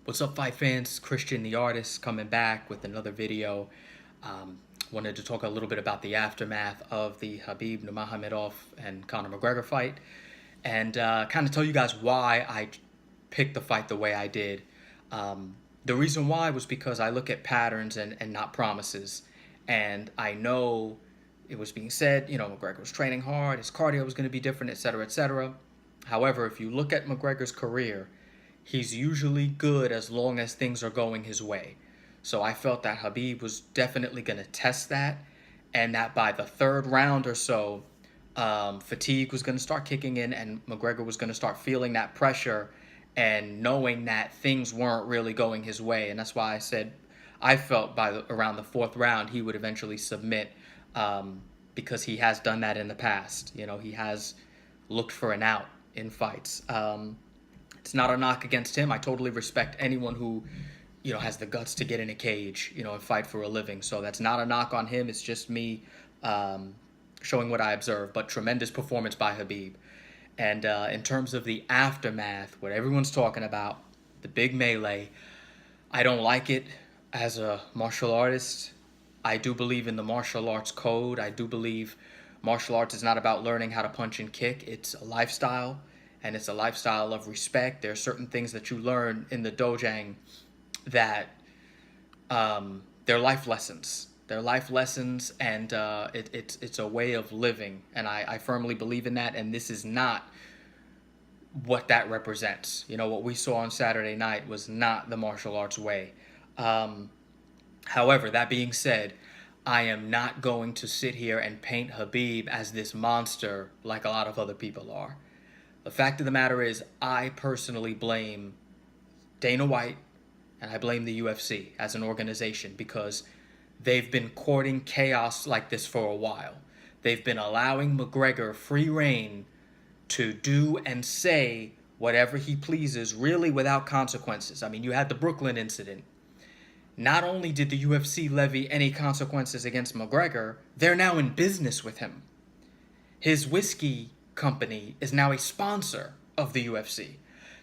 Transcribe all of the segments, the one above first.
What's up, fight fans? Christian the artist coming back with another video. Wanted to talk a little bit about the aftermath of the Khabib Nurmagomedov and Conor McGregor fight, and kind of tell you guys why I picked the fight the way I did. The reason why was because I look at patterns and not promises, and I know it was being said, McGregor was training hard, his cardio was going to be different, etc., etc. However, if you look at McGregor's career, he's usually good as long as things are going his way. So I felt that Khabib was definitely going to test that, and that by the third round or so, fatigue was going to start kicking in, and McGregor was going to start feeling that pressure and knowing that things weren't really going his way. And that's why I said I felt around the fourth round he would eventually submit, because he has done that in the past. He has looked for an out in fights. It's not a knock against him. I totally respect anyone who, has the guts to get in a cage, and fight for a living. So that's not a knock on him. It's just me showing what I observed. But tremendous performance by Khabib. And in terms of the aftermath, what everyone's talking about, the big melee, I don't like it as a martial artist. I do believe in the martial arts code. I do believe martial arts is not about learning how to punch and kick. It's a lifestyle. And it's a lifestyle of respect. There are certain things that you learn in the dojang that they're life lessons. They're life lessons, and it's a way of living. And I firmly believe in that, and this is not what that represents. What we saw on Saturday night was not the martial arts way. However, that being said, I am not going to sit here and paint Khabib as this monster like a lot of other people are. The fact of the matter is, I personally blame Dana White and I blame the UFC as an organization because they've been courting chaos like this for a while. They've been allowing McGregor free rein to do and say whatever he pleases, really without consequences. I mean, you had the Brooklyn incident. Not only did the UFC levy any consequences against McGregor, they're now in business with him. His whiskey company is now a sponsor of the UFC.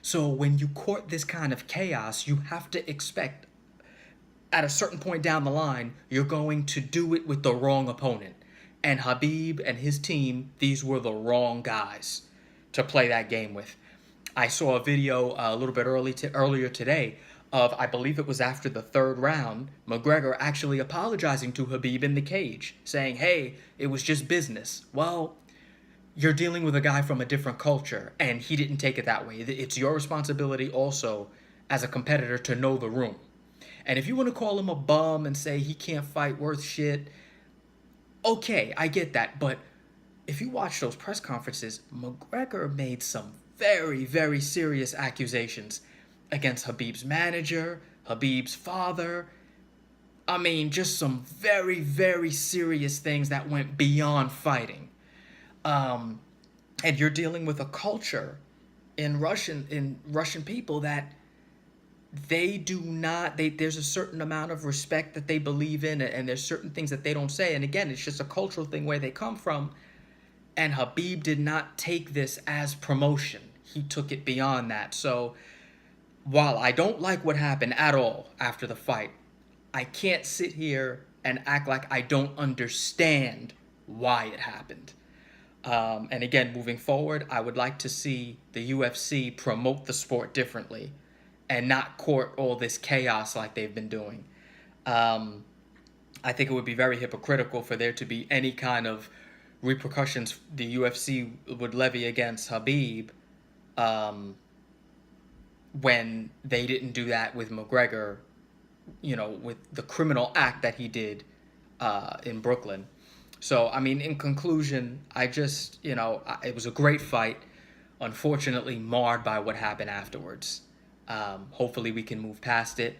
So when you court this kind of chaos, you have to expect at a certain point down the line, you're going to do it with the wrong opponent. And Khabib and his team, these were the wrong guys to play that game with. I saw a video a little bit earlier today of, I believe it was after the third round, McGregor actually apologizing to Khabib in the cage, saying, hey, it was just business. Well, you're dealing with a guy from a different culture, and he didn't take it that way. It's your responsibility also as a competitor to know the room. And if you want to call him a bum and say he can't fight worth shit, okay, I get that. But if you watch those press conferences, McGregor made some very, very serious accusations against Khabib's manager, Khabib's father. I mean, just some very, very serious things that went beyond fighting. And you're dealing with a culture in Russian people that they do not, there's a certain amount of respect that they believe in, and there's certain things that they don't say. And again, it's just a cultural thing where they come from. And Khabib did not take this as promotion. He took it beyond that. So while I don't like what happened at all after the fight, I can't sit here and act like I don't understand why it happened. And again, moving forward, I would like to see the UFC promote the sport differently and not court all this chaos like they've been doing. I think it would be very hypocritical for there to be any kind of repercussions the UFC would levy against Khabib when they didn't do that with McGregor, with the criminal act that he did in Brooklyn. So, I mean, in conclusion, I just, it was a great fight, unfortunately marred by what happened afterwards. Hopefully we can move past it.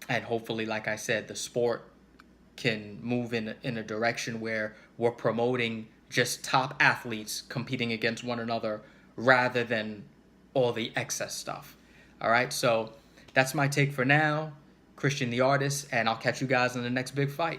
And hopefully, like I said, the sport can move in a direction where we're promoting just top athletes competing against one another rather than all the excess stuff. All right, so that's my take for now. Christian the artist, and I'll catch you guys in the next big fight.